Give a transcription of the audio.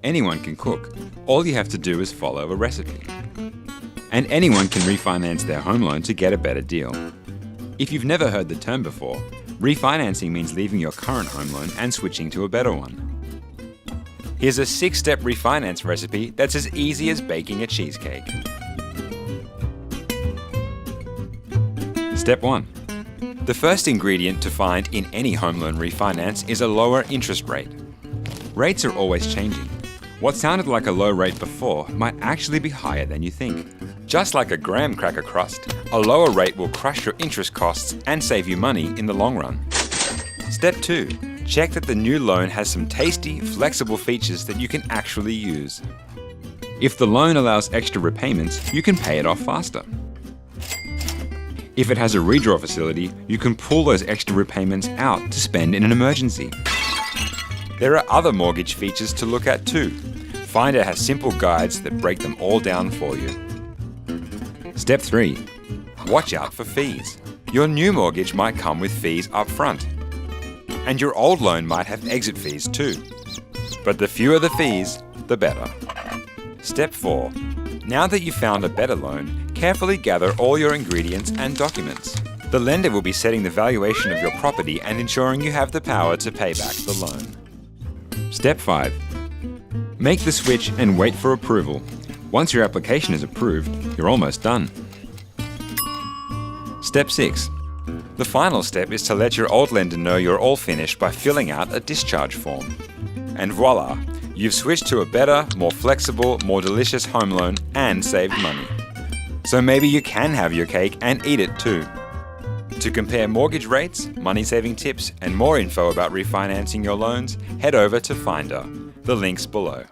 Anyone can cook. All you have to do is follow a recipe. And anyone can refinance their home loan to get a better deal. If you've never heard the term before, refinancing means leaving your current home loan and switching to a better one. Here's a 6-step refinance recipe that's as easy as baking a cheesecake. Step 1. The first ingredient to find in any home loan refinance is a lower interest rate. Rates are always changing. What sounded like a low rate before might actually be higher than you think. Just like a graham cracker crust, a lower rate will crush your interest costs and save you money in the long run. Step 2. Check that the new loan has some tasty, flexible features that you can actually use. If the loan allows extra repayments, you can pay it off faster. If it has a redraw facility, you can pull those extra repayments out to spend in an emergency. There are other mortgage features to look at too. Finder has simple guides that break them all down for you. Step 3. Watch out for fees. Your new mortgage might come with fees up front. And your old loan might have exit fees too. But the fewer the fees, the better. Step 4. Now that you've found a better loan, carefully gather all your ingredients and documents. The lender will be setting the valuation of your property and ensuring you have the power to pay back the loan. Step 5. Make the switch and wait for approval. Once your application is approved, you're almost done. Step 6. The final step is to let your old lender know you're all finished by filling out a discharge form. And voila, you've switched to a better, more flexible, more delicious home loan and saved money. So maybe you can have your cake and eat it too. To compare mortgage rates, money-saving tips, and more info about refinancing your loans, head over to Finder. The link's below.